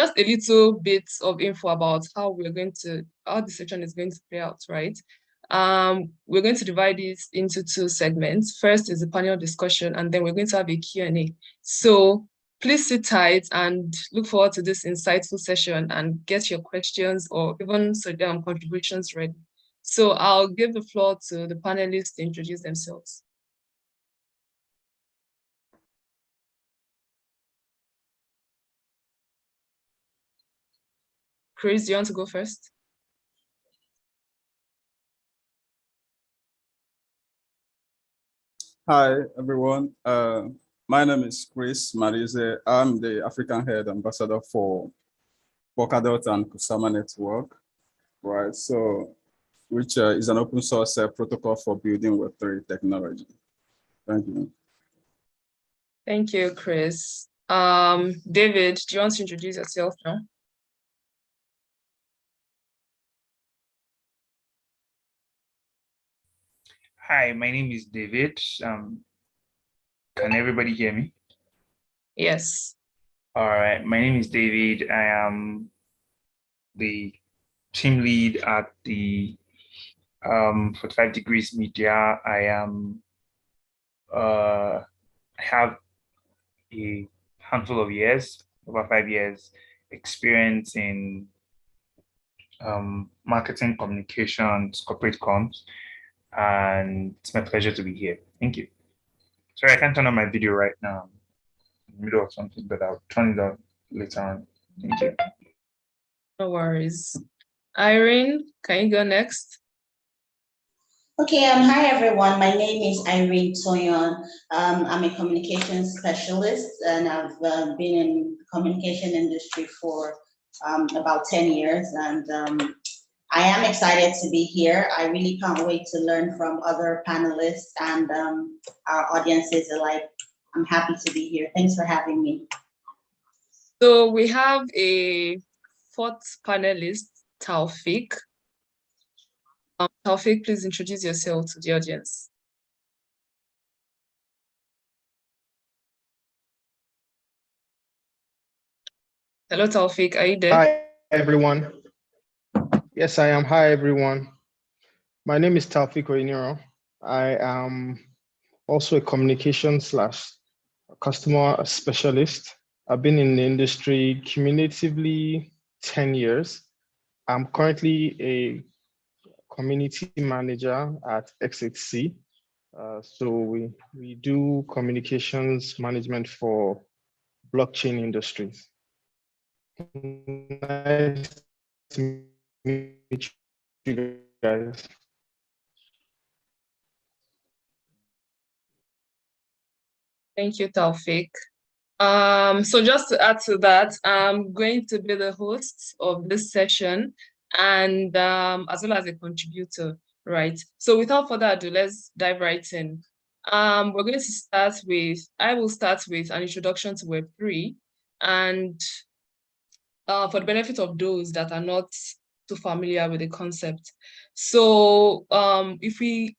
just a little bit of info about how the session is going to play out, right? We're going to divide this into two segments. First is the panel discussion, and then we're going to have a Q&A. So please sit tight and look forward to this insightful session and get your questions or even contributions ready. So I'll give the floor to the panelists to introduce themselves. Chris, do you want to go first? Hi, everyone. My name is Chris Marize. I'm the African Head Ambassador for Polkadot and Kusama Network, right? So, which is an open source protocol for building Web3 technology. Thank you. Thank you, Chris. David, do you want to introduce yourself now? Hi, my name is David. Can everybody hear me? Yes. All right, my name is David. I am the team lead at the 45 Degrees Media. I have a handful of years, over 5 years, experience in marketing, communications, corporate comms, and it's my pleasure to be here. Thank you. Sorry, I can't turn on my video right now. In the middle of something, but I'll turn it on later on. Thank you. No worries. Irene, can you go next? Okay, hi everyone. My name is Irene Toyon. I'm a communications specialist, and I've been in the communication industry for about 10 years, and I am excited to be here. I really can't wait to learn from other panelists and our audiences alike. I'm happy to be here. Thanks for having me. So we have a fourth panelist, Taufik. Taufik, please introduce yourself to the audience. Hello, Taufik, are you there? Hi, everyone. Yes, I am. Hi, everyone. My name is Taufik Oiniro. I am also a communication/customer specialist. I've been in the industry cumulatively 10 years. I'm currently a community manager at XXC. So we do communications management for blockchain industries. Nice to meet you guys. Thank you, Taufik. So just to add to that, I'm going to be the host of this session and as well as a contributor, right? So without further ado, let's dive right in. We're going to start with, I will start with an introduction to Web3, and for the benefit of those that are not too familiar with the concept. So Web3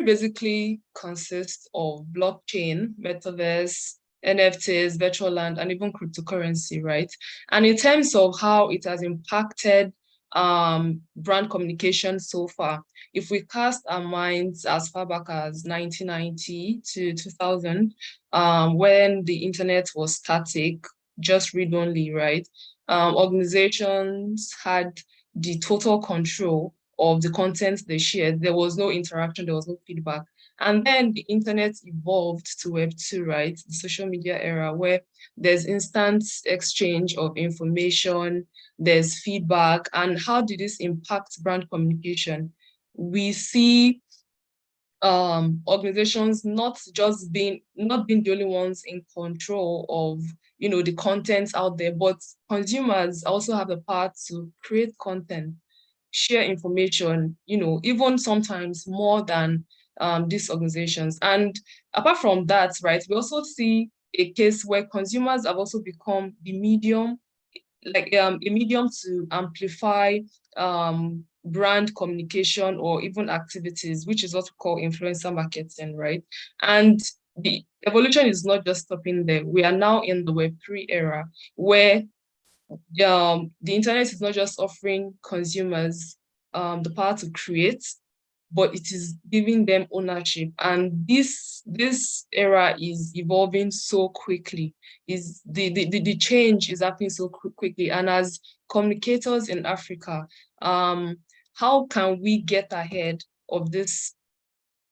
basically consists of blockchain, metaverse, NFTs, virtual land, and even cryptocurrency, right? And in terms of how it has impacted brand communication so far, if we cast our minds as far back as 1990 to 2000, when the internet was static, just read-only, right? Organizations had the total control of the content they shared. There was no interaction, there was no feedback. And then the internet evolved to Web2, right? The social media era, where there's instant exchange of information, there's feedback. And how did this impact brand communication? We see organizations not being the only ones in control of the content out there, but consumers also have the power to create content, share information, even sometimes more than these organizations. And apart from that, right, we also see a case where consumers have also become the medium, like a medium to amplify brand communication or even activities, which is what we call influencer marketing, right? And the evolution is not just stopping there. We are now in the Web3 era, where the internet is not just offering consumers the power to create, but it is giving them ownership. And this era is evolving so quickly. Is the change is happening so quickly. And as communicators in Africa, how can we get ahead of this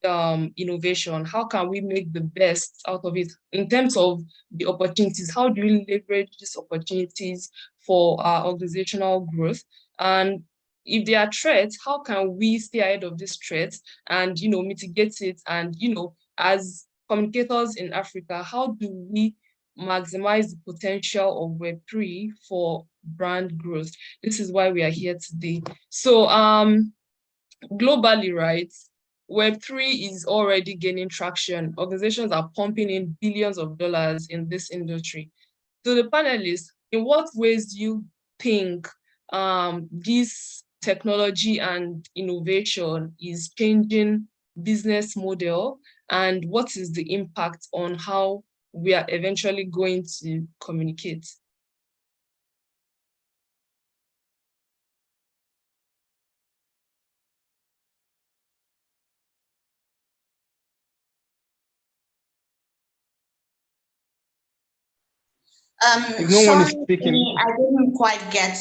innovation? How can we make the best out of it in terms of the opportunities? How do we leverage these opportunities for our organizational growth? And if there are threats, how can we stay ahead of these threats and mitigate it? And as communicators in Africa, how do we maximize the potential of Web3 for brand growth? This is why we are here today. So globally, right, Web3 is already gaining traction. Organizations are pumping in billions of dollars in this industry. To the panelists, in what ways do you think this technology and innovation is changing business model, and what is the impact on how we are eventually going to communicate? If no one is Sorry, speaking, I didn't quite get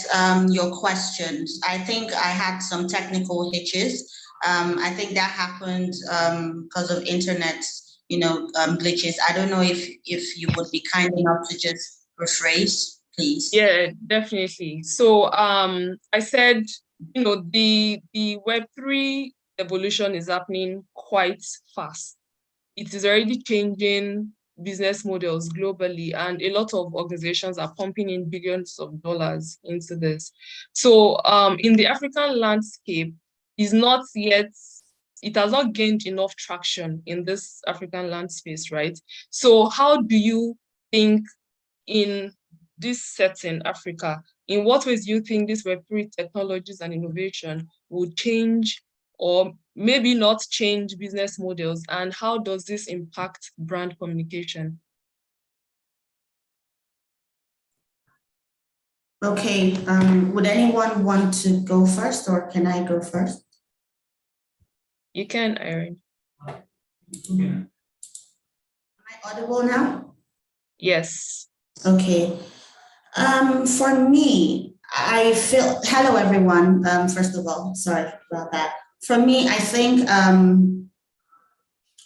your questions. I think I had some technical hitches. I think that happened because of internet, glitches. I don't know if you would be kind enough to just rephrase, please. Yeah, definitely. So I said, the Web3 evolution is happening quite fast. It is already changing business models globally, and a lot of organizations are pumping in billions of dollars into this. So in the African landscape, it has not gained enough traction in this African land space, right? So how do you think in this setting, Africa, in what ways do you think these Web3 technologies and innovation will change or maybe not change business models, and how does this impact brand communication? Okay, would anyone want to go first, or can I go first? You can, Irene. Am I audible now? Yes. Okay. For me, I feel, hello everyone, first of all, sorry about that. For me, I think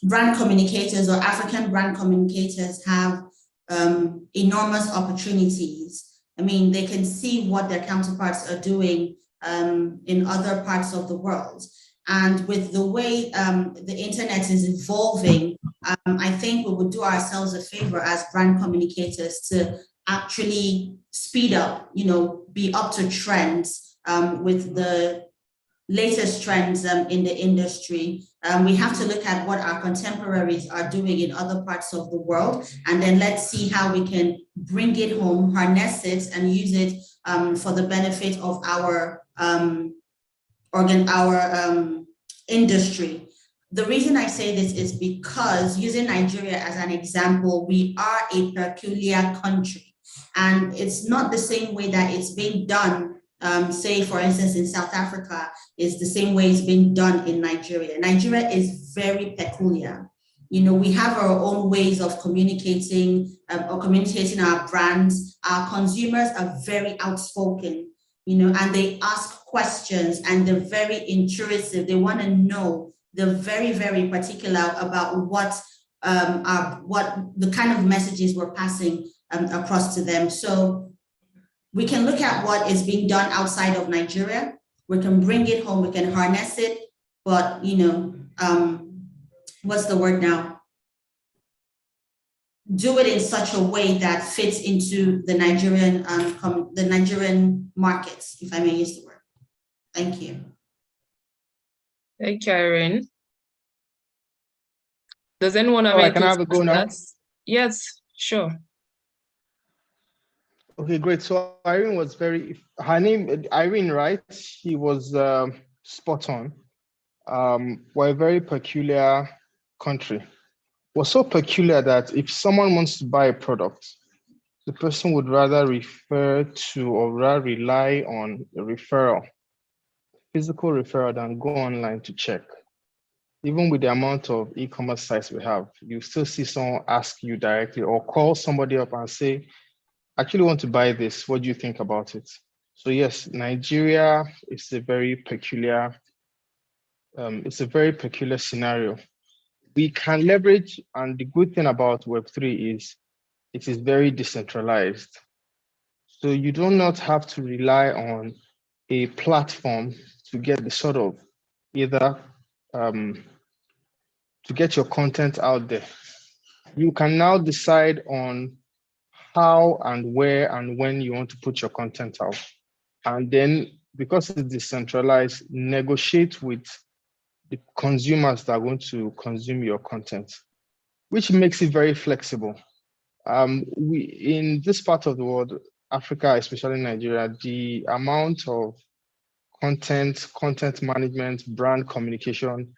brand communicators or African brand communicators have enormous opportunities. I mean, they can see what their counterparts are doing in other parts of the world. And with the way the internet is evolving, I think we would do ourselves a favor as brand communicators to actually speed up, be up to trends with the latest trends in the industry. We have to look at what our contemporaries are doing in other parts of the world, and then let's see how we can bring it home, harness it, and use it for the benefit of our industry. The reason I say this is because, using Nigeria as an example, we are a peculiar country, and it's not the same way that it's being done. Say, for instance, in South Africa, is the same way it's being done in Nigeria. Nigeria is very peculiar. We have our own ways of communicating or communicating our brands. Our consumers are very outspoken, and they ask questions, and they're very intrusive. They want to know. They're very, very particular about what the kind of messages we're passing across to them. So we can look at what is being done outside of Nigeria. We can bring it home. We can harness it. But what's the word now? Do it in such a way that fits into the Nigerian markets, if I may use the word. Thank you. Thank you, Irene. Does anyone have anything? Can I have a go now? Yes, sure. Okay, great. So Irene was her name, Irene, right? She was spot on. We're a very peculiar country. We're so peculiar that if someone wants to buy a product, the person would rather refer to or rather rely on a referral, physical referral, than go online to check. Even with the amount of e-commerce sites we have, you still see someone ask you directly or call somebody up and say, I actually want to buy this. What do you think about it? So yes, Nigeria is a very peculiar, scenario. We can leverage, and the good thing about Web3 is it is very decentralized. So you do not have to rely on a platform to get the sort of either to get your content out there. You can now decide on how and where and when you want to put your content out. And then because it's decentralized, negotiate with the consumers that are going to consume your content, which makes it very flexible. We in this part of the world, Africa, especially Nigeria, the amount of content management, brand communication,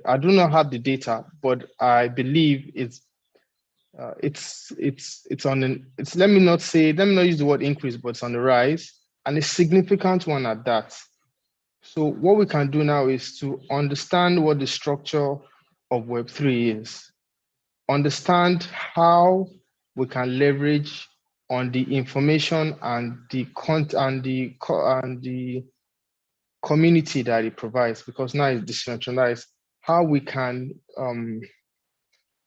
I do not have the data, but I believe it's let me not use the word increase, but it's on the rise, and a significant one at that. So what we can do now is to understand what the structure of Web3 is, understand how we can leverage on the information and the community that it provides, because now it's decentralized, how we can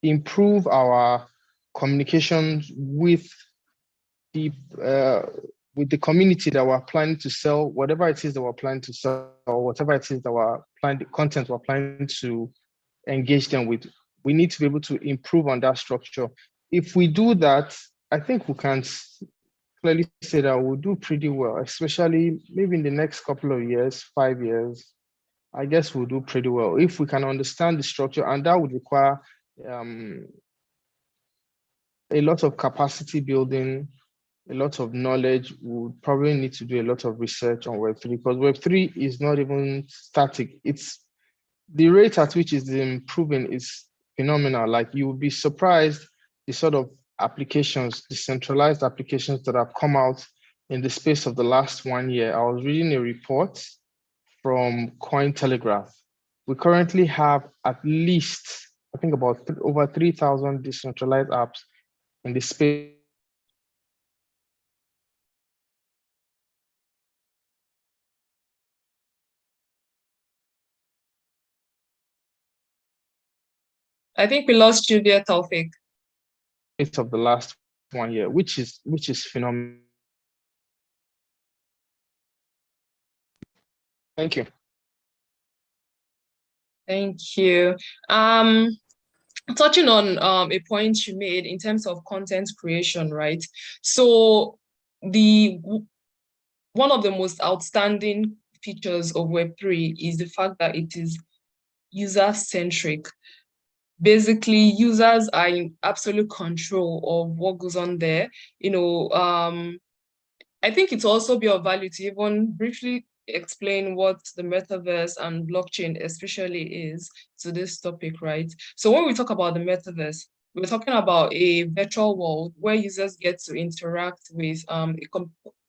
improve our communications with the community that we're planning to sell, whatever it is that we're planning to sell, or whatever it is that the content we're planning to engage them with. We need to be able to improve on that structure. If we do that, I think we can clearly say that we'll do pretty well, especially maybe in the next couple of years, 5 years. I guess we'll do pretty well if we can understand the structure, and that would require a lot of capacity building, a lot of knowledge. We'll probably need to do a lot of research on Web3, because Web3 is not even static. It's the rate at which it's improving is phenomenal. Like, you would be surprised the sort of applications, decentralized applications that have come out in the space of the last 1 year. I was reading a report from Cointelegraph. We currently have at least, I think, about over 3,000 decentralized apps in the space. I think we lost you there, Taufik. Of the last 1 year, which is phenomenal. Thank you. Thank you. Touching on a point you made in terms of content creation, right? So one of the most outstanding features of Web3 is the fact that it is user-centric. Basically, users are in absolute control of what goes on there. I think it's also be of value to even briefly explain what the metaverse and blockchain especially is to this topic, right? So when we talk about the metaverse, we're talking about a virtual world where users get to interact with a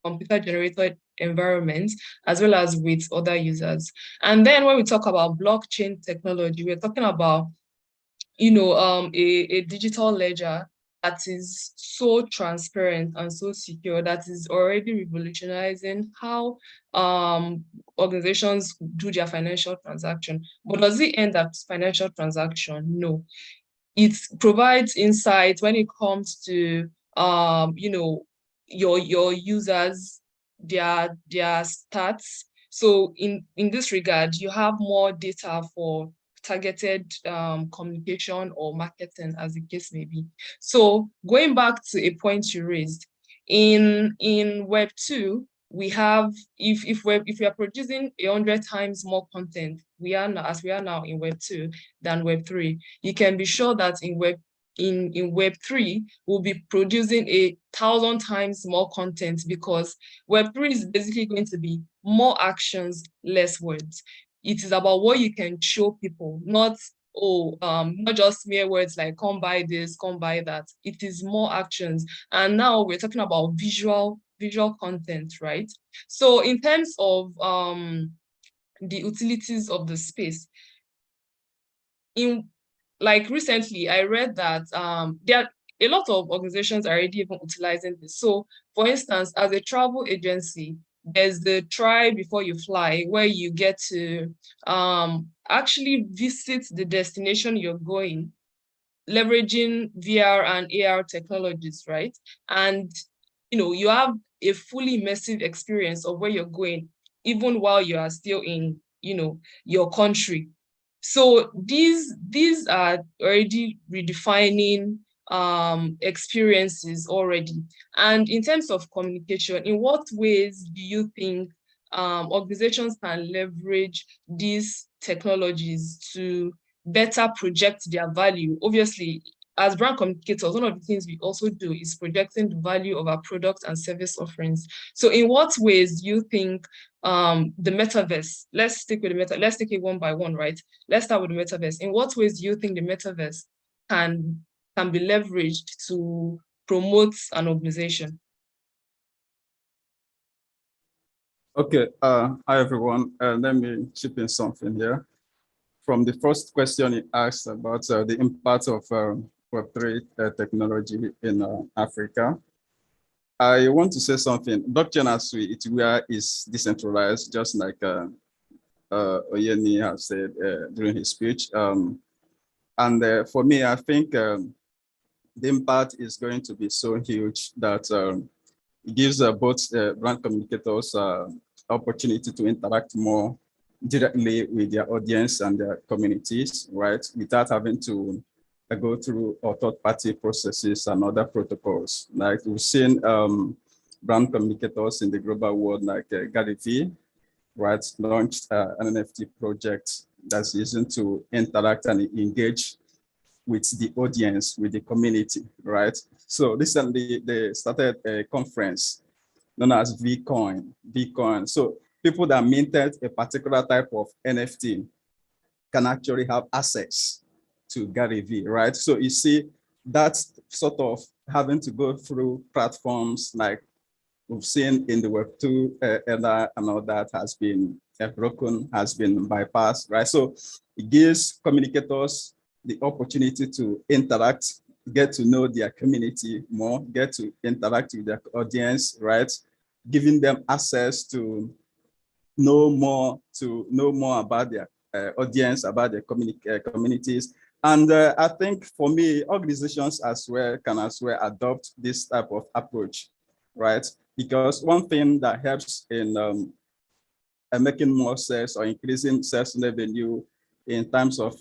computer-generated environment as well as with other users. And then when we talk about blockchain technology, we're talking about a digital ledger that is so transparent and so secure, that is already revolutionizing how organizations do their financial transaction. But does it end at financial transaction? No. It provides insight when it comes to your users, their stats. So in this regard, you have more data for targeted communication or marketing, as the case may be. So going back to a point you raised, in Web 2, we have, if we are producing 100 times more content, we are now in Web 2 than Web 3, you can be sure that in Web 3, we'll be producing 1,000 times more content, because Web 3 is basically going to be more actions, less words. It is about what you can show people, not, not just mere words like come buy this, come buy that. It is more actions. And now we're talking about visual content, right? So in terms of the utilities of the space, like recently I read that there are a lot of organizations are already even utilizing this. So for instance, as a travel agency, there's the try before you fly, where you get to actually visit the destination you're going, leveraging VR and AR technologies, right? And you have a fully immersive experience of where you're going, even while you are still in your country. So these are already redefining experiences already. And in terms of communication, in what ways do you think organizations can leverage these technologies to better project their value? Obviously, as brand communicators, one of the things we also do is projecting the value of our product and service offerings. So in what ways do you think the metaverse, let's take it one by one, right? Let's start with the metaverse. In what ways do you think the metaverse can be leveraged to promote an organization? Okay, hi everyone. Let me chip in something here. From the first question you asked about the impact of Web3 technology in Africa, I want to say something. Blockchain as is decentralized, just like Oyeni has said during his speech. And for me, I think the impact is going to be so huge that it gives both brand communicators opportunity to interact more directly with their audience and their communities, right? Without having to go through third-party processes and other protocols. Like we've seen brand communicators in the global world, like Gary V, right, launched an NFT project that's using to interact and engage with the audience, with the community, right? So recently they started a conference known as Vcoin. So people that minted a particular type of NFT can actually have access to Gary V, right? So you see, that's sort of having to go through platforms like we've seen in the Web2 era and all that has been broken, has been bypassed, right? So it gives communicators the opportunity to interact, get to know their community more, get to interact with their audience, right? Giving them access to know more about their audience, about their communities. And I think for me, organizations can as well adopt this type of approach, right? Because one thing that helps in making more sales or increasing sales revenue in terms of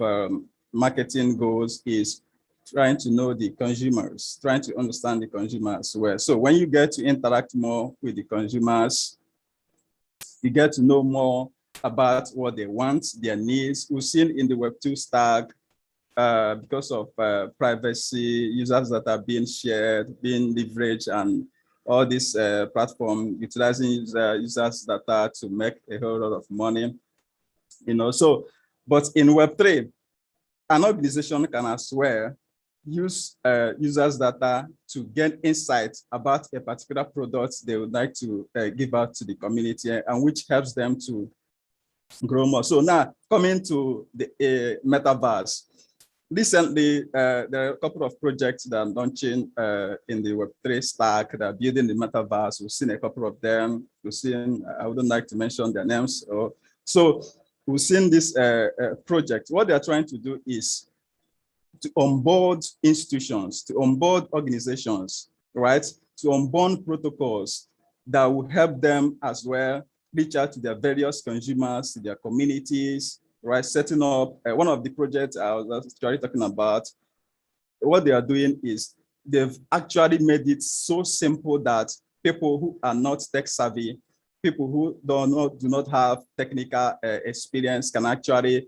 marketing goals is trying to know the consumers, trying to understand the consumers well. So when you get to interact more with the consumers, you get to know more about what they want, their needs. We've seen in the Web2 stack, because of privacy, users that are being shared, being leveraged, and all this platform utilizing users' data to make a whole lot of money. So, but in Web3, an organization can as well use users' data to gain insight about a particular product they would like to give out to the community, and which helps them to grow more. So now coming to the metaverse. Recently, there are a couple of projects that are launching in the Web3 stack that are building the metaverse. We've seen a couple of them. We've seen, I wouldn't like to mention their names. So we've seen this project. What they're trying to do is to onboard institutions, to onboard organizations, right? To onboard protocols that will help them as well reach out to their various consumers, to their communities, right? Setting up one of the projects I was actually talking about. What they are doing is they've actually made it so simple that people who are not tech savvy, people who do not have technical experience can actually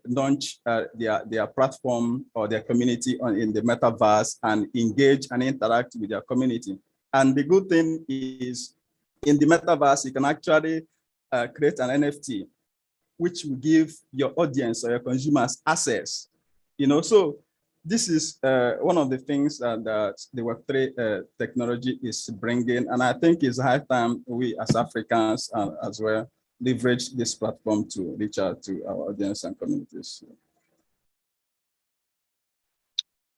launch their platform or their community in the metaverse and engage and interact with their community. And the good thing is, in the metaverse, you can actually create an NFT, which will give your audience or your consumers access So this is one of the things that the Web3 technology is bringing. And I think it's high time we as Africans as well leverage this platform to reach out to our audience and communities.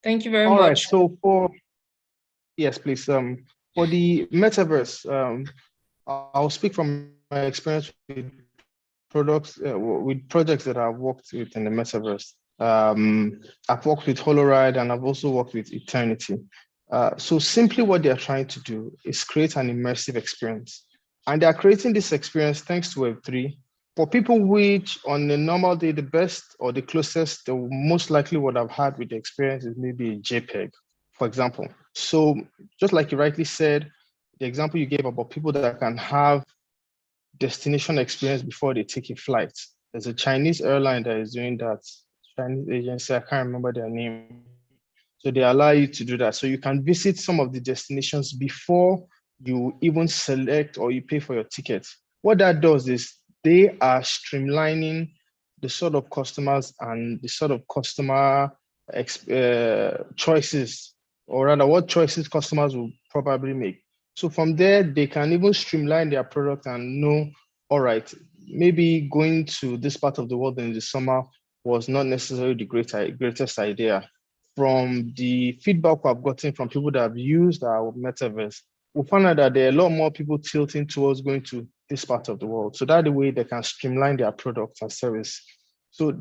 Thank you very All much. right, so yes, please. For the metaverse, I'll speak from my experience with projects that I've worked with in the metaverse. I've worked with Holoride and I've also worked with Eternity. So simply what they're trying to do is create an immersive experience. And they're creating this experience thanks to Web3 for people which on a normal day, the best or the closest, the most likely would have had with the experience is maybe a JPEG, for example. So just like you rightly said, the example you gave about people that can have destination experience before they take a flight. There's a Chinese airline that is doing that, Chinese agency, I can't remember their name. So they allow you to do that. So you can visit some of the destinations before you even select or you pay for your ticket. What that does is they are streamlining the sort of customers and the sort of customer choices, or rather what choices customers will probably make. So from there, they can even streamline their product and know, all right, maybe going to this part of the world in the summer was not necessarily the greatest idea. From the feedback I've gotten from people that have used our metaverse, we found out that there are a lot more people tilting towards going to this part of the world. So that the way they can streamline their products and service. So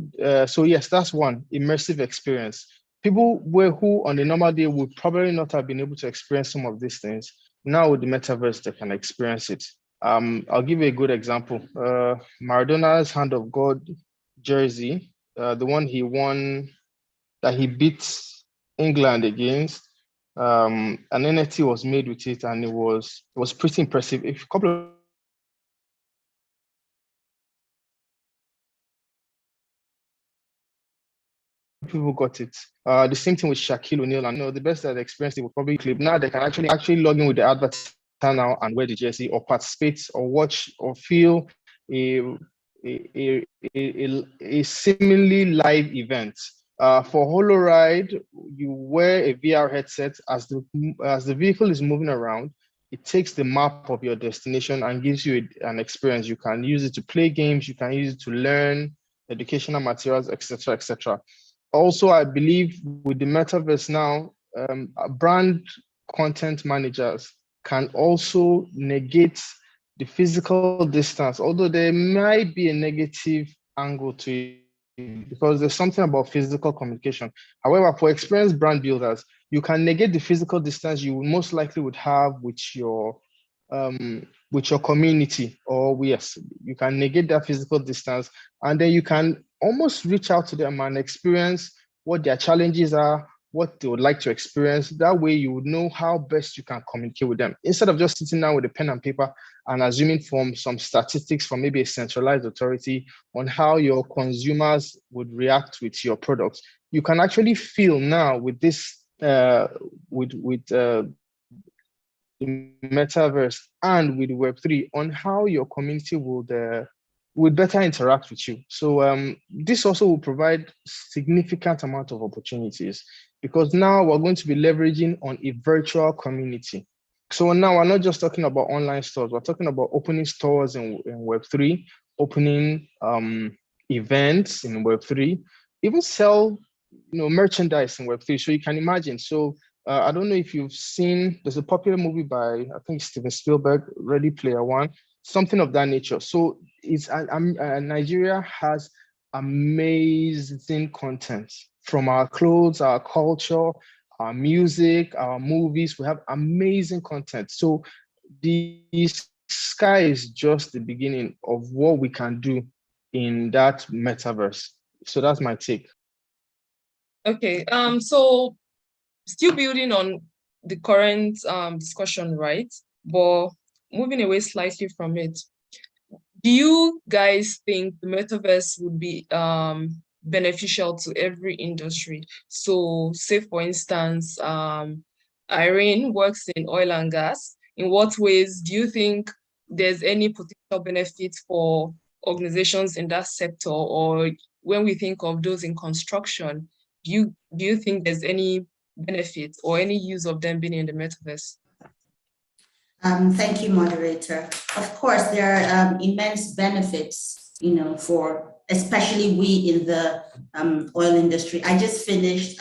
yes, that's one, immersive experience. People who on a normal day would probably not have been able to experience some of these things. Now with the metaverse, they can experience it. I'll give you a good example. Maradona's Hand of God jersey, the one he won, that he beat England against, an NFT was made with it, and it was pretty impressive. If a couple of people got it. The same thing with Shaquille O'Neal, and the best that experienced it was probably Clip. Now they can actually log in with the advertiser now and wear the jersey or participate or watch or feel a seemingly live event. For Holoride, you wear a VR headset as the vehicle is moving around. It takes the map of your destination and gives you an experience. You can use it to play games. You can use it to learn educational materials, etc., etc. Also, I believe with the metaverse now, brand content managers can also negate the physical distance, although there might be a negative angle to it because there's something about physical communication. However, for experienced brand builders, you can negate the physical distance you most likely would have with your community, or yes, you can negate that physical distance, and then you can almost reach out to them and experience what their challenges are, what they would like to experience. That way you would know how best you can communicate with them instead of just sitting down with a pen and paper and assuming from some statistics from maybe a centralized authority on how your consumers would react with your products. You can actually feel now with this, the metaverse and with Web3 on how your community would better interact with you. So this also will provide significant amount of opportunities because now we're going to be leveraging on a virtual community. So now we're not just talking about online stores, we're talking about opening stores in Web3, opening events in Web3, even sell merchandise in Web3. So you can imagine. So I don't know if you've seen, there's a popular movie by, I think Steven Spielberg, Ready Player One, something of that nature. So it's Nigeria has amazing content from our clothes, our culture, our music, our movies. We have amazing content. So the sky is just the beginning of what we can do in that metaverse. So that's my take. Okay, so still building on the current discussion, right? But moving away slightly from it, do you guys think the metaverse would be beneficial to every industry? So say for instance, Irene works in oil and gas. In what ways do you think there's any potential benefit for organizations in that sector? Or when we think of those in construction, do you think there's any benefit or any use of them being in the metaverse? Thank you, moderator. Of course, there are immense benefits, for especially we in the oil industry. I just finished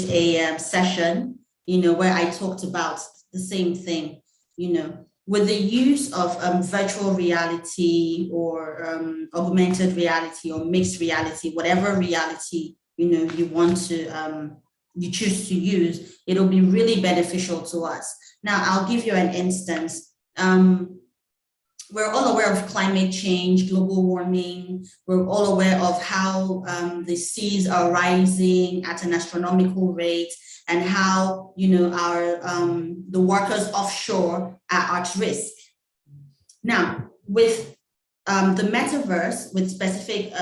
a session, where I talked about the same thing, with the use of virtual reality or augmented reality or mixed reality, whatever reality you want to you choose to use, it'll be really beneficial to us. Now, I'll give you an instance. We're all aware of climate change, global warming. We're all aware of how the seas are rising at an astronomical rate, and how the workers offshore are at risk. Now, with the metaverse, with specific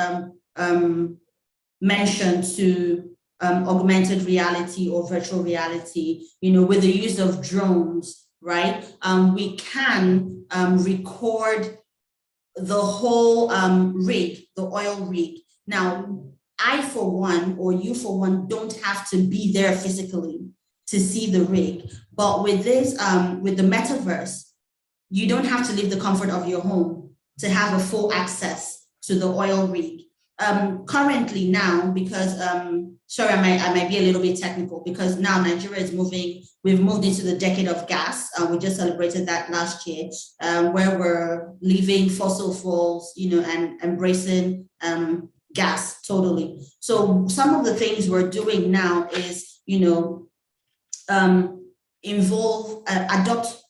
mention to augmented reality or virtual reality, with the use of drones, right? We can record the whole rig, the oil rig. Now, I, for one, or you, for one, don't have to be there physically to see the rig. But with this, with the metaverse, you don't have to leave the comfort of your home to have a full access to the oil rig. Currently now, because, sorry, I might be a little bit technical, because now Nigeria is we've moved into the decade of gas. We just celebrated that last year, where we're leaving fossil fuels, and embracing gas totally. So some of the things we're doing now is, adopt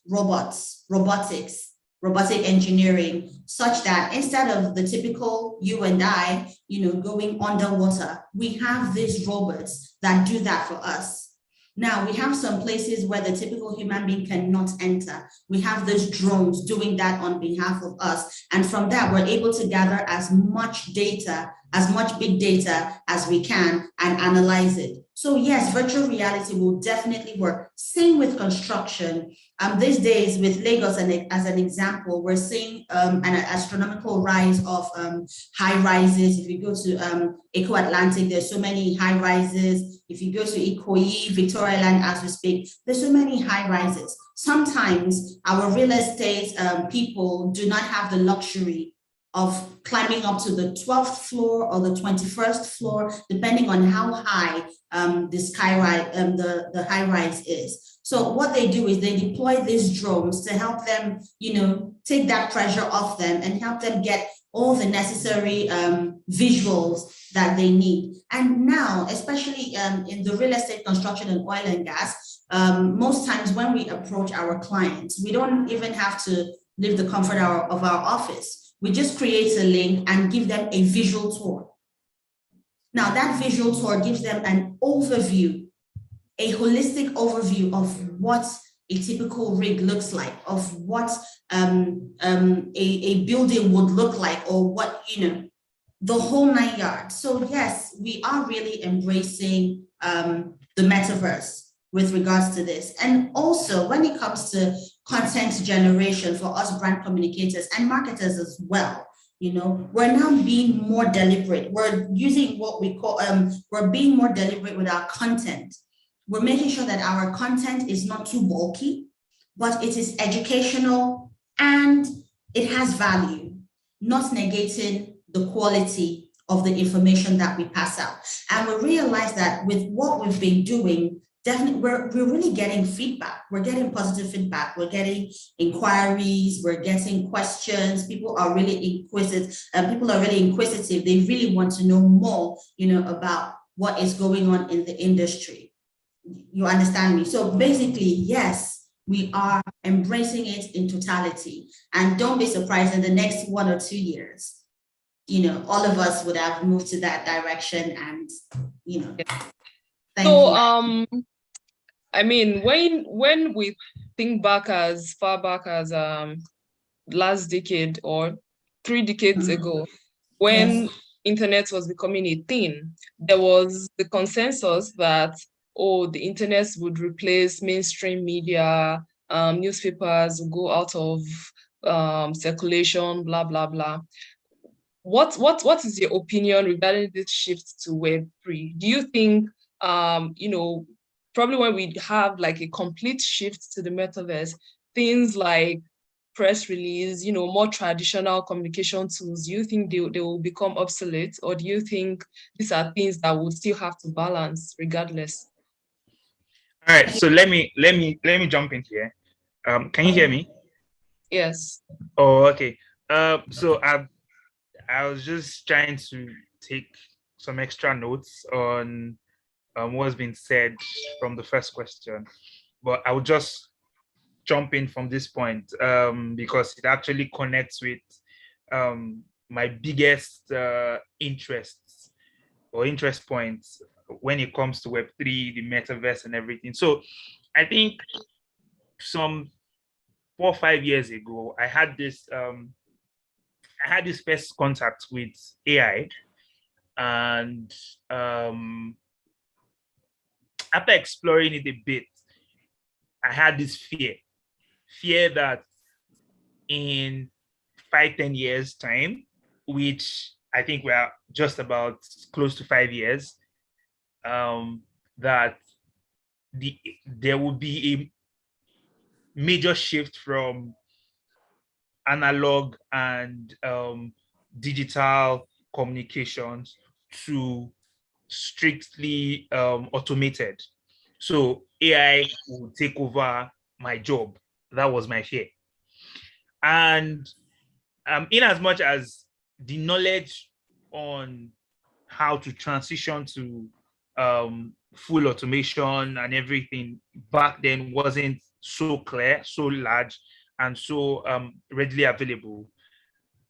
robotic engineering, such that instead of the typical you and I, going underwater, we have these robots that do that for us. Now, we have some places where the typical human being cannot enter. We have those drones doing that on behalf of us. And from that, we're able to gather as much data, as much big data as we can, and analyze it. So yes, virtual reality will definitely work. Same with construction. These days with Lagos, as an example, we're seeing an astronomical rise of high rises. If you go to Eco Atlantic, there's so many high rises. If you go to Ikoyi, Victoria Land, as we speak, there's so many high rises. Sometimes our real estate people do not have the luxury of climbing up to the 12th floor or the 21st floor, depending on how high the high rise is. So what they do is they deploy these drones to help them, take that pressure off them and help them get all the necessary visuals that they need. And now, especially in the real estate, construction, and oil and gas, most times when we approach our clients, we don't even have to leave the comfort of our office. We just create a link and give them a visual tour. Now, that visual tour gives them an overview, a holistic overview of what a typical rig looks like, of what a building would look like, or what, the whole 9 yards. So yes, we are really embracing the metaverse with regards to this. And also when it comes to content generation for us brand communicators and marketers as well, we're now being more deliberate. We're using what we call, we're being more deliberate with our content. We're making sure that our content is not too bulky, but it is educational and it has value, not negating the quality of the information that we pass out. And we realize that with what we've been doing, definitely we're really getting feedback. We're getting positive feedback. We're getting inquiries. We're getting questions. People are really inquisitive. They really want to know more, about what is going on in the industry. You understand me? So basically, yes, we are embracing it in totality. And don't be surprised, in the next 1 or 2 years, all of us would have moved to that direction. And, thank you. I mean, when we think back as far back as last decade or 3 decades ago, when internet was becoming a thing, there was the consensus that, the internet would replace mainstream media, newspapers would go out of circulation, blah, blah, blah. what is your opinion regarding this shift to Web3? Do you think, probably when we have like a complete shift to the metaverse, things like press release, more traditional communication tools, do you think they will become obsolete, or do you think these are things that we'll still have to balance regardless? All right, so let me jump in here. Can you hear me? Yes. Oh, okay. So I was just trying to take some extra notes on what's been said from the first question, but I will just jump in from this point because it actually connects with my biggest interests or interest points when it comes to Web3, the metaverse, and everything. So I think some 4 or 5 years ago, I had this first contact with AI, and after exploring it a bit, I had this fear that in 5-10 years time, which I think we are just about close to 5 years, that there will be a major shift from analog and digital communications to strictly automated. So AI will take over my job. That was my fear. And in as much as the knowledge on how to transition to full automation and everything back then wasn't so clear, so large, and so readily available,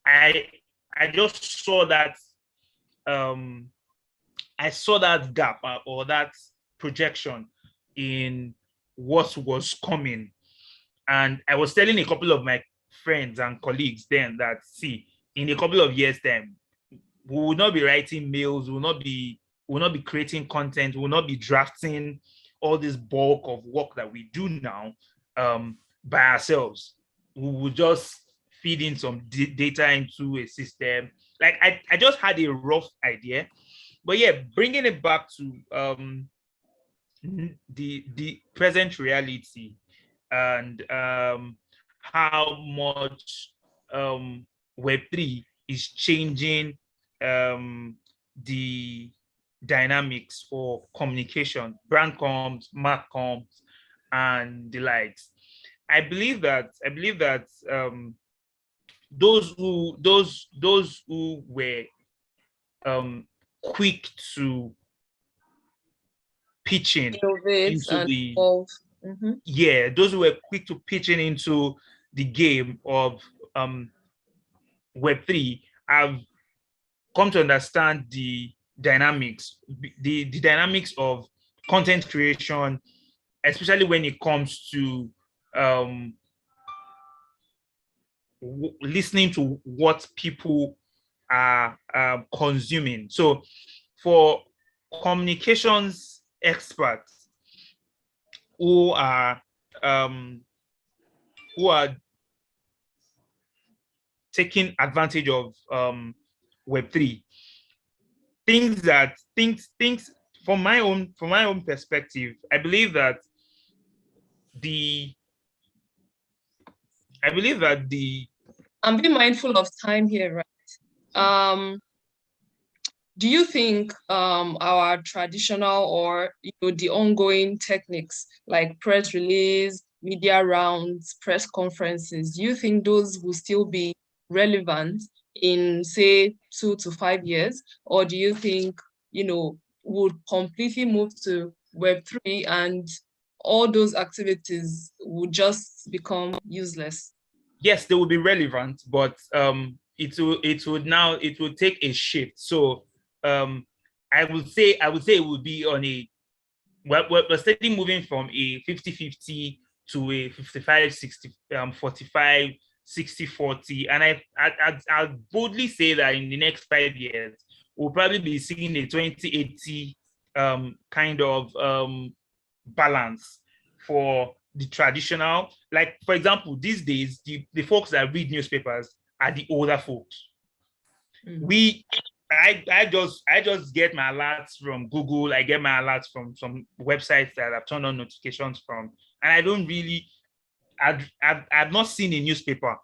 I just saw that I saw that gap or that projection in what was coming. And I was telling a couple of my friends and colleagues then that, see, in a couple of years' time, we will not be writing mails, we will not be creating content, we will not be drafting all this bulk of work that we do now by ourselves. We will just feed in some data into a system. Like I just had a rough idea, but yeah, bringing it back to the present reality and how much Web3 is changing the dynamics for communication, brand comms, mark comms, and the likes. I believe that those who were quick to pitching into the yeah, those who were quick to pitching into the game of Web3 have come to understand the dynamics, the dynamics of content creation, especially when it comes to listening to what people are consuming. So for communications experts who are taking advantage of Web3, things from my own perspective, I believe that I'm being mindful of time here, right? Do you think our traditional or the ongoing techniques like press release, media rounds, press conferences, do you think those will still be relevant in, say, 2 to 5 years? Or do you think, would completely move to Web3 and all those activities would just become useless? Yes, they will be relevant, but it will take a shift. So I would say it would be on a we're steadily moving from a 50-50 to a 55-60, 45, 60-40. And I'll boldly say that in the next 5 years, we'll probably be seeing a 20-80 kind of balance for the traditional. Like, for example, these days, the folks that read newspapers are the older folks. I just get my alerts from Google. I get my alerts from some websites that I've turned on notifications from, and I don't really. I've not seen a newspaper,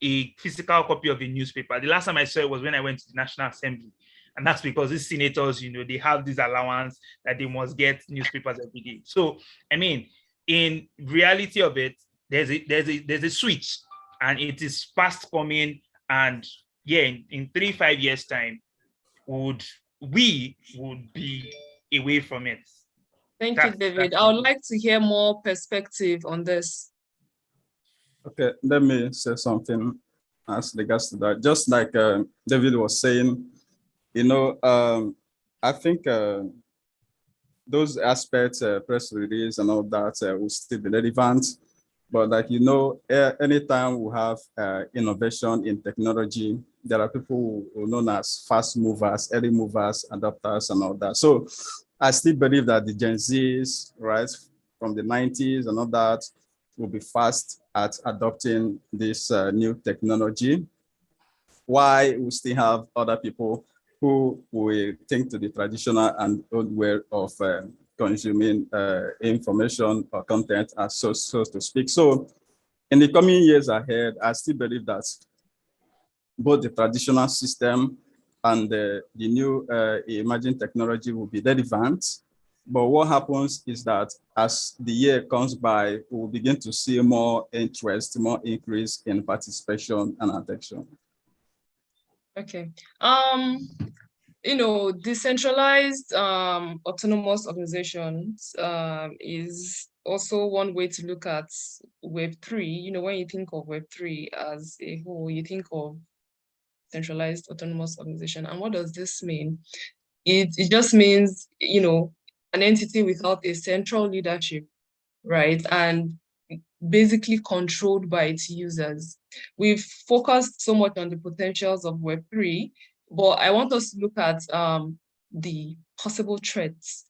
a physical copy of a newspaper. The last time I saw it was when I went to the National Assembly, and that's because these senators, they have this allowance that they must get newspapers every day. So, I mean, in reality of it, there's a switch, and it is fast coming. And yeah, in 3-5 years time, we would be away from it. Thank you, David. I would like to hear more perspective on this. Okay, let me say something as regards to that. Just like David was saying, I think those aspects, press release and all that will still be relevant. But like, anytime we have innovation in technology, there are people who are known as fast movers, early movers, adopters, and all that. So I still believe that the Gen Zs, right, from the 90s and all that, will be fast at adopting this new technology. Why we still have other people who will think to the traditional and old way of consuming information or content, as so to speak. So in the coming years ahead, I still believe that both the traditional system and the new emerging technology will be relevant. But what happens is that as the year comes by, we'll begin to see more interest, more increase in participation and attention. Okay. Decentralized autonomous organizations is also one way to look at Web3. When you think of Web3 as a whole, you think of centralized autonomous organization. And what does this mean? It just means, an entity without a central leadership, right? And basically controlled by its users. We've focused so much on the potentials of Web3, but I want us to look at the possible threats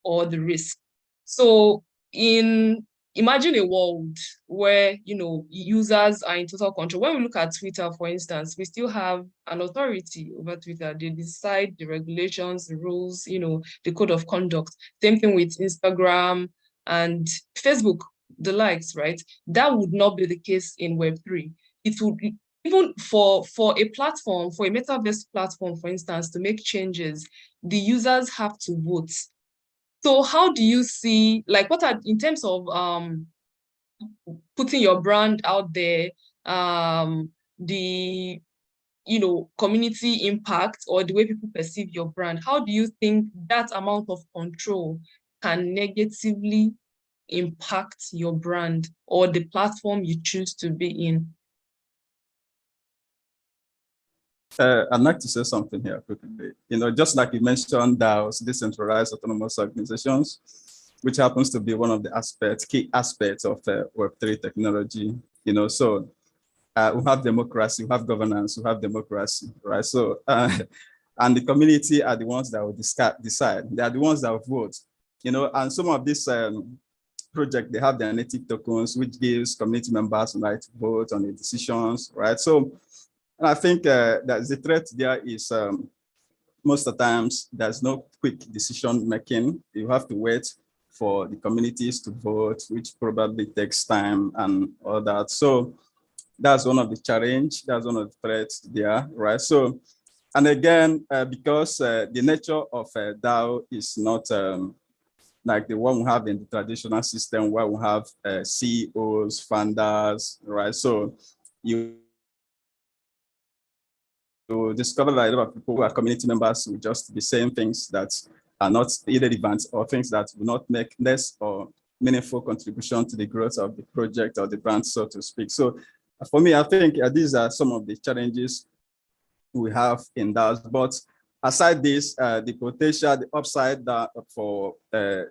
or the risk. So imagine a world where, users are in total control. When we look at Twitter, for instance, we still have an authority over Twitter. They decide the regulations, the rules, the code of conduct. Same thing with Instagram and Facebook, the likes, right? That would not be the case in Web3. It would be, even for a platform, for a metaverse platform, for instance, to make changes, the users have to vote. So how do you see, what are, in terms of putting your brand out there, the community impact or the way people perceive your brand, how do you think that amount of control can negatively impact your brand or the platform you choose to be in? I'd like to say something here quickly. Just like you mentioned, DAOs, decentralized autonomous organizations, which happens to be one of the key aspects of Web3 technology. So we have democracy, we have governance, we have democracy, right? So, and the community are the ones that will decide. They are the ones that will vote. And some of these projects, they have their native tokens, which gives community members the right to vote on the decisions, right? So, and I think that the threat there is most of the times there's no quick decision making. You have to wait for the communities to vote, which probably takes time and all that. So that's one of the challenge. That's one of the threats there, right? So, and again, because the nature of DAO is not like the one we have in the traditional system where we have CEOs, founders, right? So you discover that a lot of people who are community members will just be saying things that are not irrelevant or things that will not make less or meaningful contribution to the growth of the project or the brand, so to speak. So for me, I think these are some of the challenges we have in that. But aside this, the potential, the upside that for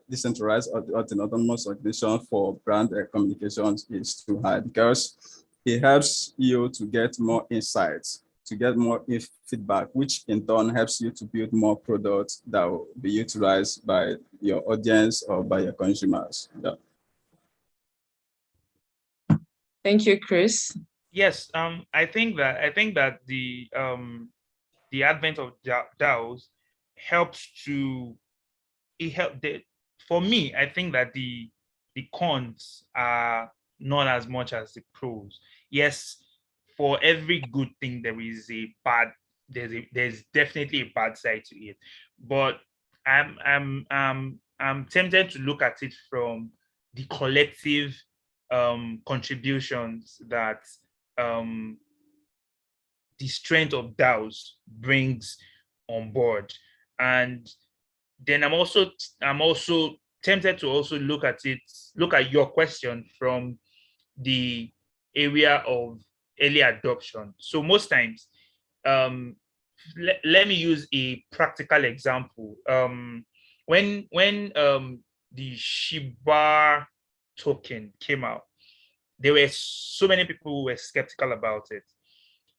decentralized autonomous organization for brand communications is too high because it helps you to get more insights, to get more feedback, which in turn helps you to build more products that will be utilized by your audience or by your consumers. Yeah. Thank you, Chris. Yes, I think that the the advent of DAOs helps to, for me, I think that the cons are not as much as the pros. Yes, for every good thing there is a bad, there's definitely a bad side to it. But I'm tempted to look at it from the collective contributions that the strength of DAOs brings on board. And then I'm also tempted to also look at your question from the area of early adoption. So most times, let me use a practical example. When the Shiba token came out, there were so many people who were skeptical about it.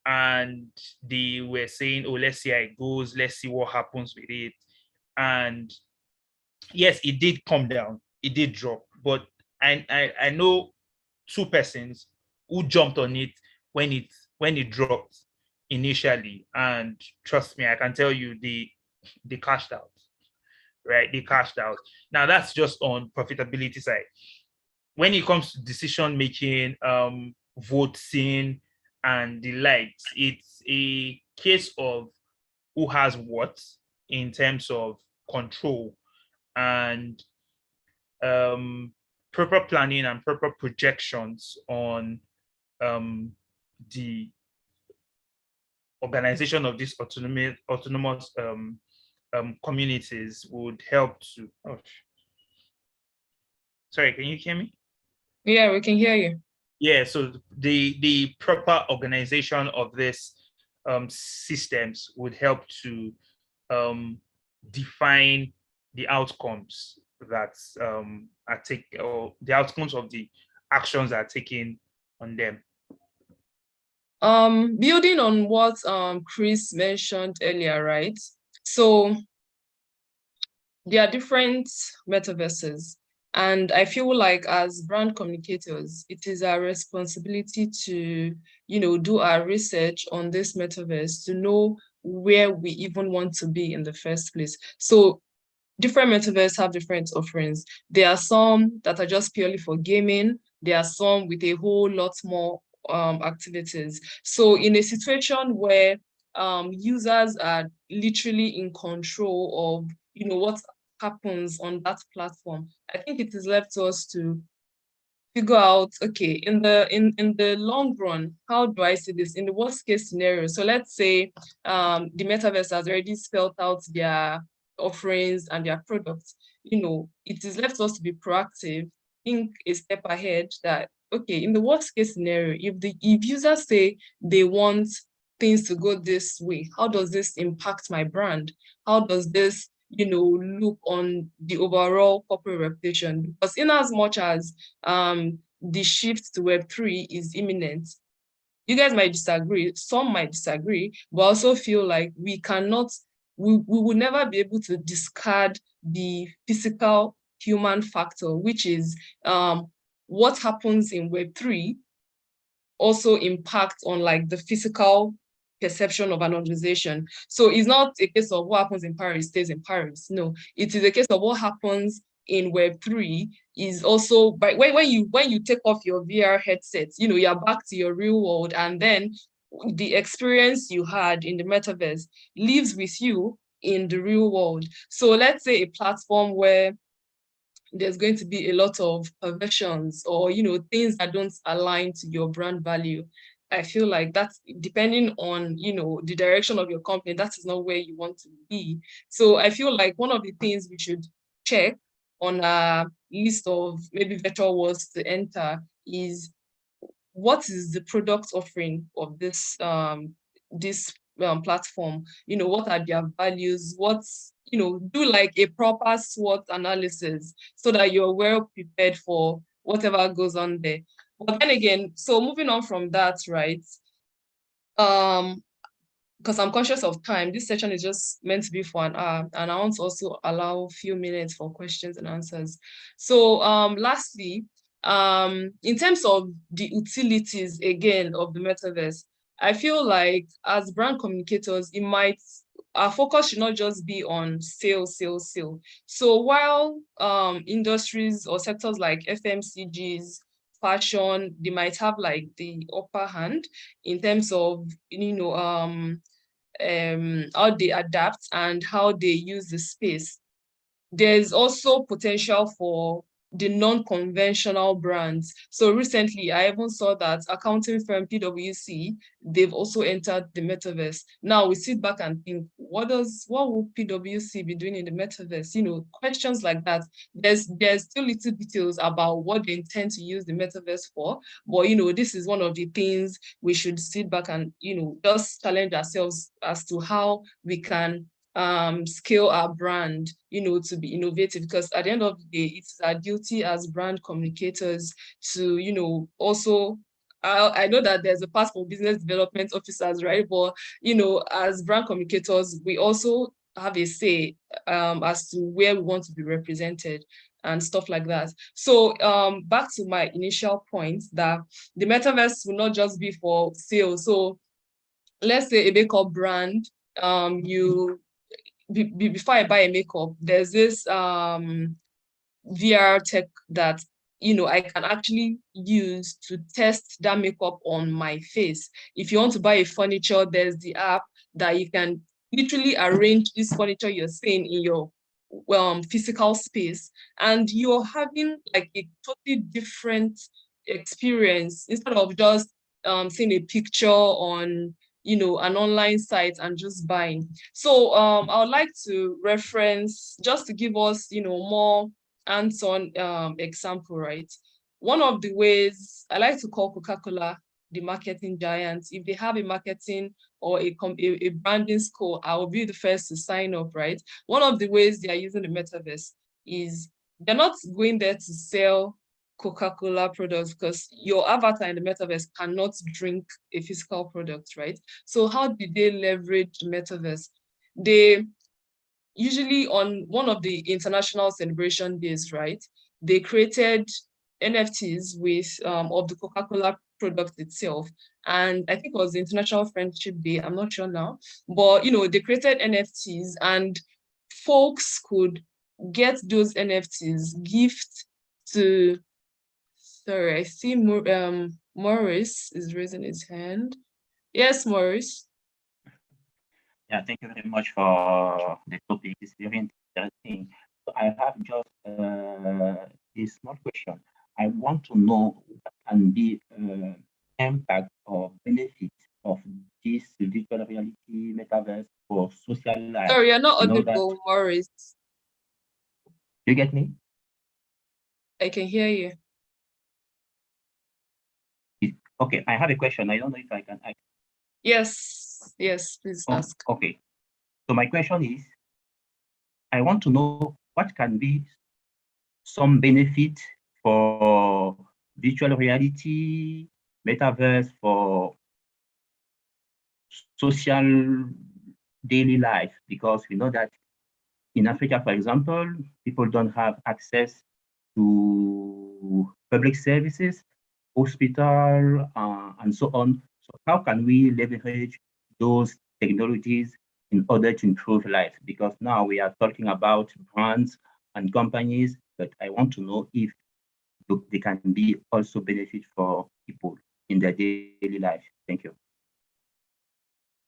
And they were saying, oh, let's see how it goes, let's see what happens with it. And yes, it did come down, it did drop, but I know two persons who jumped on it when it dropped initially, and trust me, I can tell you they cashed out, right? They cashed out. Now that's just on profitability side. When it comes to decision making, voting and the likes, it's a case of who has what in terms of control and proper planning and proper projections on the organization of these autonomous communities would help to. Oh, sorry, can you hear me? Yeah, we can hear you. Yeah, so the proper organization of this systems would help to define the outcomes that or the outcomes of the actions that are taken on them. Building on what Chris mentioned earlier, right? So there are different metaverses, and I feel like as brand communicators, it is our responsibility to, do our research on this metaverse to know where we even want to be in the first place. So different metaverses have different offerings. There are some that are just purely for gaming. There are some with a whole lot more activities. So in a situation where users are literally in control of, what happens on that platform, I think it is left to us to figure out, okay, in the long run, how do I see this in the worst case scenario? So let's say the metaverse has already spelled out their offerings and their products. It is left to us to be proactive, think a step ahead that, okay, in the worst case scenario, if users say they want things to go this way, how does this impact my brand? How does this look on the overall corporate reputation? Because in as much as the shift to Web3 is imminent, you guys might disagree, some might disagree, but I also feel like we will never be able to discard the physical human factor, which is what happens in Web3 also impacts on like the physical perception of an organization. So it's not a case of what happens in Paris stays in Paris. No, it is a case of what happens in Web3 is also when you take off your VR headsets, you're back to your real world, and then the experience you had in the metaverse lives with you in the real world. So let's say a platform where there's going to be a lot of perversions or things that don't align to your brand value. I feel like that's depending on the direction of your company, that is not where you want to be. So I feel like one of the things we should check on a list of maybe virtual worlds to enter is what is the product offering of this platform. What are their values? Do like a proper SWOT analysis so that you're well prepared for whatever goes on there. But then again, so moving on from that, right? Because I'm conscious of time, this session is just meant to be for an hour, and I want to also allow a few minutes for questions and answers. So lastly, in terms of the utilities again of the metaverse, I feel like as brand communicators, our focus should not just be on sales. So while industries or sectors like FMCGs, fashion, they might have like the upper hand in terms of how they adapt and how they use the space. There's also potential for the non-conventional brands. So recently, I even saw that accounting firm PwC, they've also entered the metaverse. Now we sit back and think, what will PwC be doing in the metaverse? Questions like that. There's still little details about what they intend to use the metaverse for. But this is one of the things we should sit back and just challenge ourselves as to how we can scale our brand, to be innovative, because at the end of the day, it's our duty as brand communicators to, also, I know that there's a path for business development officers, right? But, as brand communicators, we also have a say as to where we want to be represented and stuff like that. So back to my initial point that the metaverse will not just be for sales. So let's say a makeup brand, before I buy a makeup, there's this VR tech that I can actually use to test that makeup on my face. If you want to buy a furniture, there's the app that you can literally arrange this furniture you're seeing in your physical space, and you're having like a totally different experience instead of just seeing a picture on an online site and just buying. So I would like to reference, just to give us more hands-on example, right? One of the ways I like to call Coca-Cola the marketing giant. If they have a marketing or a branding school, I will be the first to sign up, right? One of the ways they are using the metaverse is they're not going there to sell Coca-Cola products, because your avatar in the metaverse cannot drink a physical product, right? So how did they leverage the metaverse? They usually, on one of the international celebration days, right, they created NFTs with of the Coca-Cola product itself. And I think it was the International Friendship Day, I'm not sure now, but they created NFTs and folks could get those NFTs, gift to, sorry, I see Morris is raising his hand. Yes, Morris. Yeah, thank you very much for the topic. It's very interesting. So I have just a small question. I want to know what can be impact or benefit of this virtual reality metaverse for social life. Sorry, you're not You know audible, Morris. You get me? I can hear you. Okay, I have a question. I don't know if I can ask. Yes, please ask. Okay, so my question is, I want to know what can be some benefit for virtual reality, metaverse for social daily life, because we know that in Africa, for example, people don't have access to public services, hospital, and so on. So how can we leverage those technologies in order to improve life? Because now we are talking about brands and companies, but I want to know if they can be also benefit for people in their daily life. Thank you.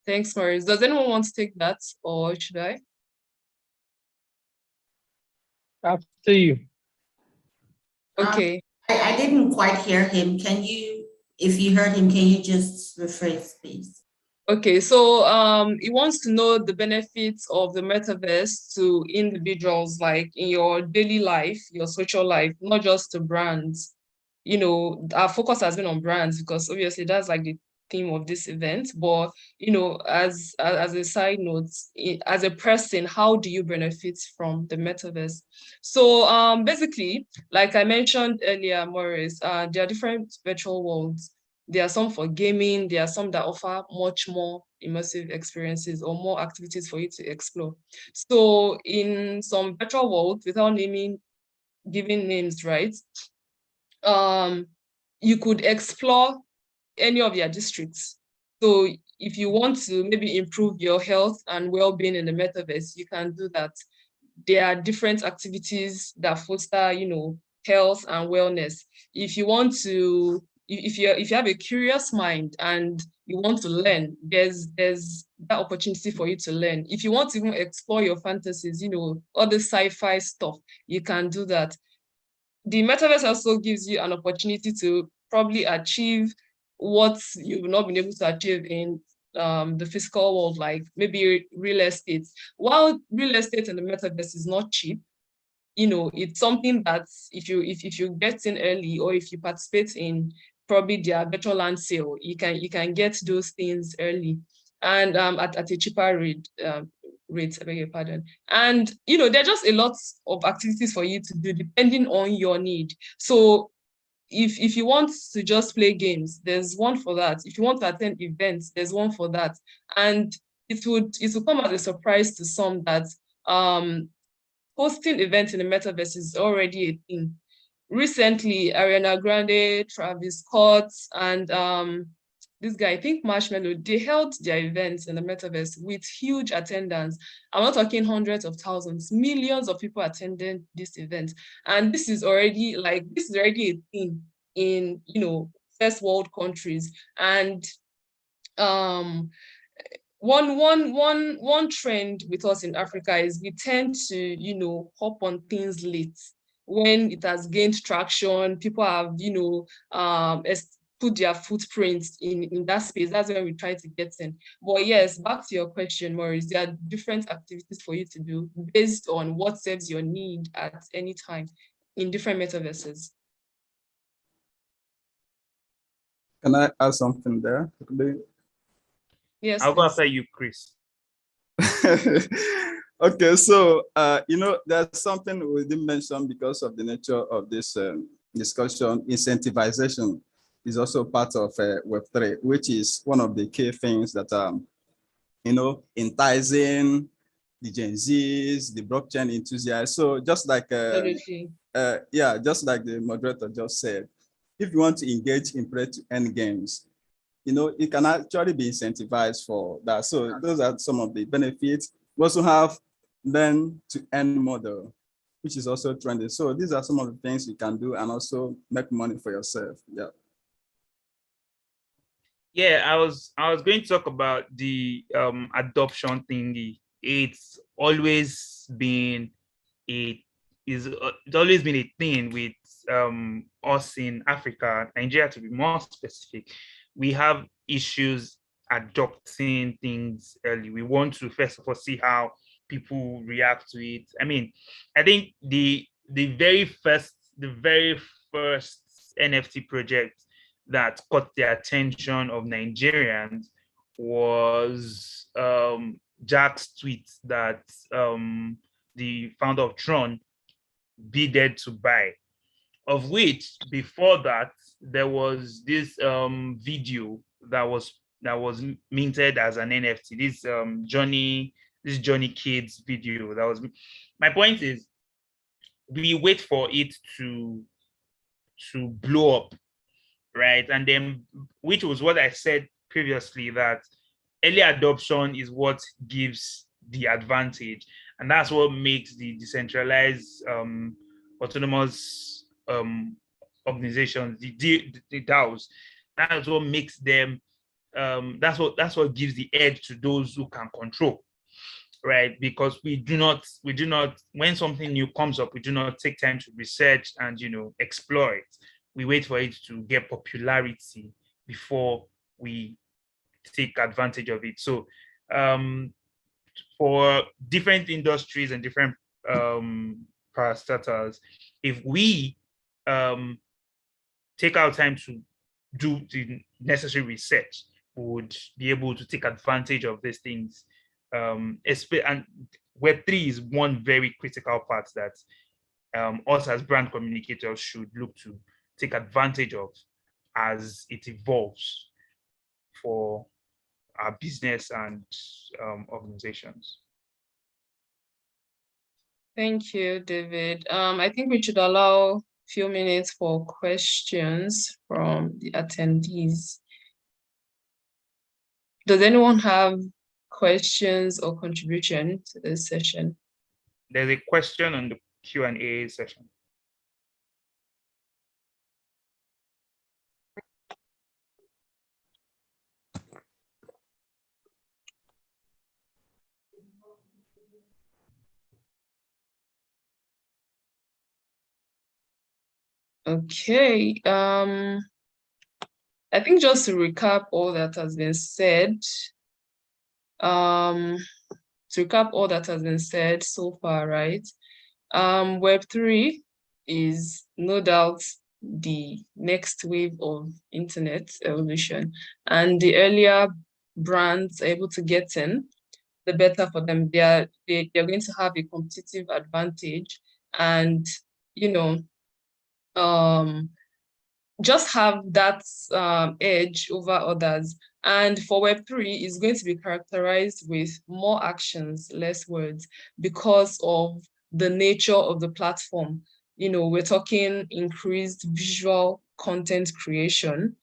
Thanks, Morris. Does anyone want to take that, or should I? After you. Okay. I didn't quite hear him. Can you, if you heard him, can you just rephrase, please? Okay, so he wants to know the benefits of the metaverse to individuals, like in your daily life, your social life, not just to brands. Our focus has been on brands because obviously that's like the theme of this event. But as a side note, as a person, how do you benefit from the metaverse? So basically, like I mentioned earlier, Morris, there are different virtual worlds. There are some for gaming, there are some that offer much more immersive experiences or more activities for you to explore. So in some virtual worlds, without giving names, right? You could explore any of your districts. So if you want to maybe improve your health and well-being in the metaverse, you can do that. There are different activities that foster, health and wellness. If you want to, if you have a curious mind and you want to learn, there's that opportunity for you to learn. If you want to even explore your fantasies, all the sci-fi stuff, you can do that. The metaverse also gives you an opportunity to probably achieve what you've not been able to achieve in the physical world, like maybe real estate. While real estate in the metaverse is not cheap, it's something that if you get in early, or if you participate in probably their virtual land sale, you can get those things early and at a cheaper rate. I beg your pardon. And there are just a lot of activities for you to do depending on your need. So if you want to just play games, there's one for that. If you want to attend events, there's one for that. And it will come as a surprise to some that hosting events in the metaverse is already a thing. Recently, Ariana Grande, Travis Scott, and this guy, I think Marshmello, they held their events in the metaverse with huge attendance. I'm not talking hundreds of thousands, millions of people attended this event. And this is already a thing in, first world countries. And one trend with us in Africa is we tend to, hop on things late when it has gained traction. People have, put their footprints in that space. That's when we try to get in. But yes, back to your question, Maurice, there are different activities for you to do based on what serves your need at any time in different metaverses. Can I add something there? Yes, I'll go please. after you, Chris. Okay, so there's something we didn't mention because of the nature of this discussion. Incentivization is also part of Web3, which is one of the key things that enticing the Gen Zs, the blockchain enthusiasts. So just like just like the moderator just said, if you want to engage in play-to-earn games, it can actually be incentivized for that. So those are some of the benefits. We also have learn-to-earn model, which is also trendy. So these are some of the things you can do and also make money for yourself. Yeah. Yeah, I was going to talk about the adoption thingy. It's always been it's always been a thing with us in Africa, Nigeria to be more specific. We have issues adopting things early. We want to first of all see how people react to it. I mean, I think the very first NFT project that caught the attention of Nigerians was Jack's tweet that the founder of Tron bidded to buy, of which before that there was this video that was minted as an NFT. This Johnny Kids video. That was my point. Is we wait for it to blow up, right? And then, which was what I said previously, that early adoption is what gives the advantage, and that's what makes the decentralized autonomous organizations, the DAOs, that's what makes them that's what gives the edge to those who can control, right? Because we do not when something new comes up, we do not take time to research and explore it. We wait for it to get popularity before we take advantage of it. So for different industries and different parastatals, if we take our time to do the necessary research, we would be able to take advantage of these things. And Web3 is one very critical part that us as brand communicators should look to take advantage of as it evolves for our business and organizations. Thank you, David. I think we should allow a few minutes for questions from the attendees. Does anyone have questions or contribution to this session? There's a question on the Q&A session. Okay. I think just to recap all that has been said, so far, right? Web3 is no doubt the next wave of internet evolution, and the earlier brands are able to get in, the better for them. They're going to have a competitive advantage, and just have that edge over others. And for Web3, it's going to be characterized with more actions, less words, because of the nature of the platform. We're talking increased visual content creation,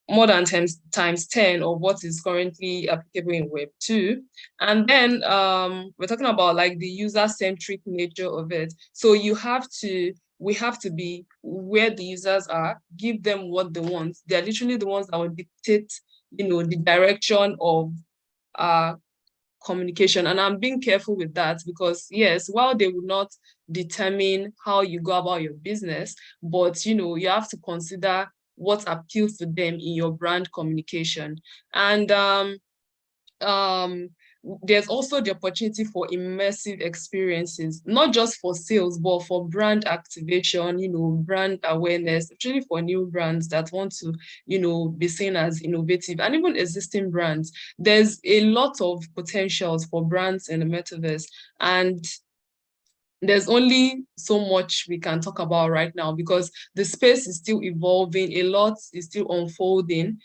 more than times 10 of what is currently applicable in Web 2. And then we're talking about like the user-centric nature of it. So we have to be where the users are, give them what they want. They're literally the ones that will dictate, the direction of communication. And I'm being careful with that because yes, while they will not determine how you go about your business, but you have to consider what appeals to them in your brand communication. And there's also the opportunity for immersive experiences, not just for sales, but for brand activation, brand awareness, actually for new brands that want to, be seen as innovative, and even existing brands. There's a lot of potentials for brands in the metaverse, and there's only so much we can talk about right now because the space is still evolving, a lot is still unfolding.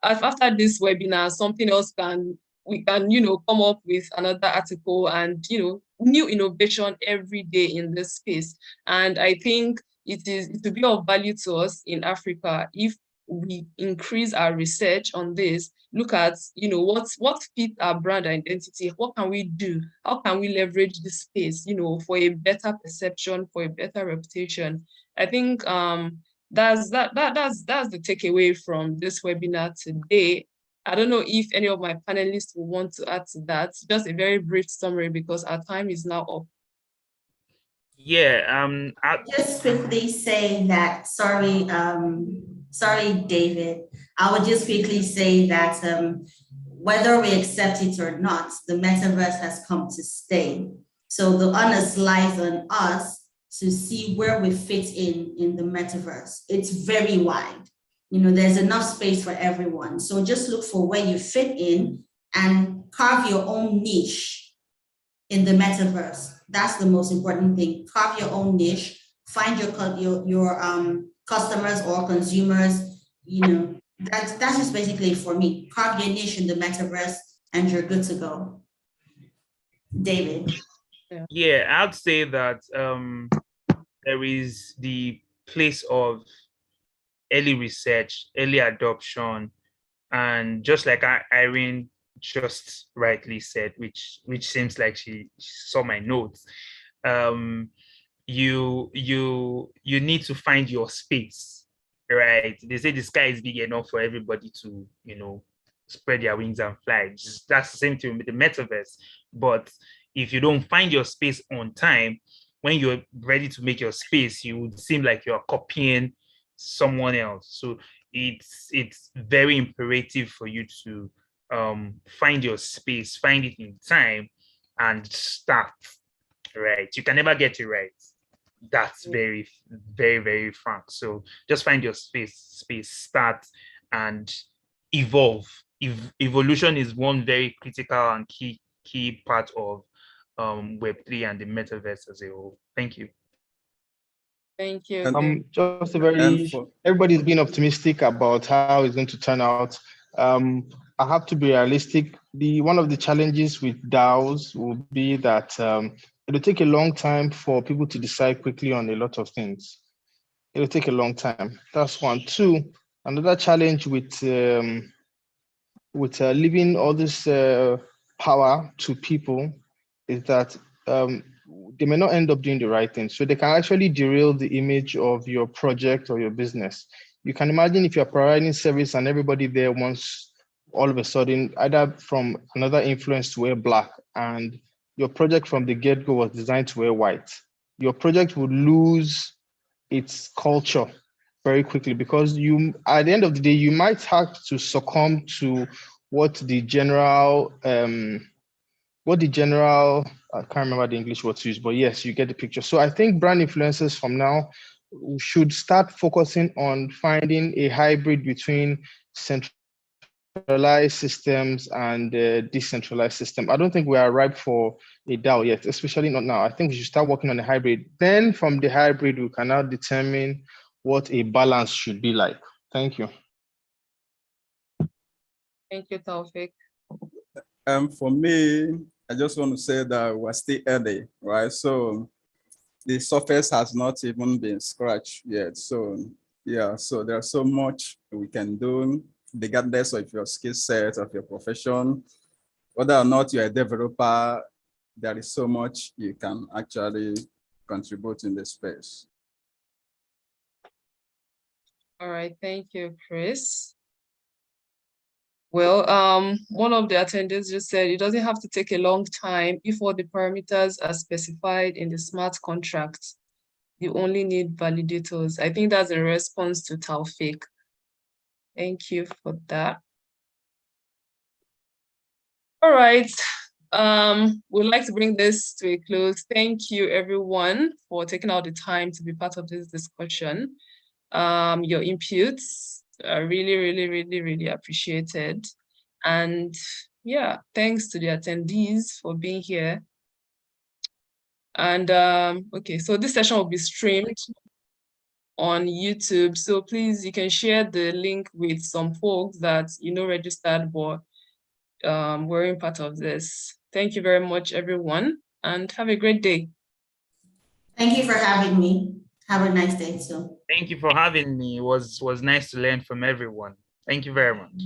After this webinar, something else we can come up with another article and new innovation every day in this space. And I think it will be of value to us in Africa if we increase our research on this, look at what fits our brand identity, what can we do, how can we leverage this space for a better perception, for a better reputation. I think that's the takeaway from this webinar today. I don't know if any of my panelists will want to add to that. Just a very brief summary because our time is now up. Yeah, just quickly say that, sorry, David. I would just quickly say that whether we accept it or not, the metaverse has come to stay. So the onus lies on us to see where we fit in the metaverse. It's very wide. There's enough space for everyone. So just look for where you fit in and carve your own niche in the metaverse. That's the most important thing. Carve your own niche, find your customers or consumers. That's just basically for me. Carve your niche in the metaverse and you're good to go. David. Yeah, I'd say that there is the place of early research, early adoption, and just like Irene just rightly said, which seems like she saw my notes, you need to find your space, right? They say the sky is big enough for everybody to spread their wings and fly. That's the same thing with the metaverse. But if you don't find your space on time, when you're ready to make your space, you would seem like you're copying someone else. So it's very imperative for you to find your space, find it in time, and start. Right? You can never get it right. That's very, very, very frank. So just find your space, start, and evolve. Evolution is one very critical and key part of Web3 and the metaverse as a whole. Thank you. Thank you. Just everybody's been optimistic about how it's going to turn out. I have to be realistic. One of the challenges with DAOs will be that it'll take a long time for people to decide quickly on a lot of things. It'll take a long time. That's one. Two, another challenge with with leaving all this power to people is that they may not end up doing the right thing. So they can actually derail the image of your project or your business. You can imagine if you're providing service and everybody there wants all of a sudden, either from another influence to wear black, and your project from the get-go was designed to wear white, your project would lose its culture very quickly, because you, at the end of the day, you might have to succumb to what the general, I can't remember the English word to use, but yes, you get the picture. So I think brand influencers from now should start focusing on finding a hybrid between centralized systems and decentralized system. I don't think we are ripe for a DAO yet, especially not now. I think we should start working on a hybrid. Then from the hybrid, we can now determine what a balance should be like. Thank you. Thank you, Taufik. For me, I just want to say that we're still early, right? So the surface has not even been scratched yet. So yeah, so there's so much we can do, regardless of your skill set, of your profession, whether or not you're a developer, there is so much you can actually contribute in the space. All right, thank you, Chris. Well, one of the attendees just said it doesn't have to take a long time if all the parameters are specified in the smart contract. You only need validators. I think that's a response to Taufik. Thank you for that. All right, we'd like to bring this to a close. Thank you, everyone, for taking out the time to be part of this discussion. Your inputs are really, really, really, really appreciated. And yeah, thanks to the attendees for being here. And okay, so this session will be streamed on YouTube. So please, you can share the link with some folks that registered but weren't part of this. Thank you very much, everyone, and have a great day. Thank you for having me. Have a nice day too. Thank you for having me. It was nice to learn from everyone. Thank you very much.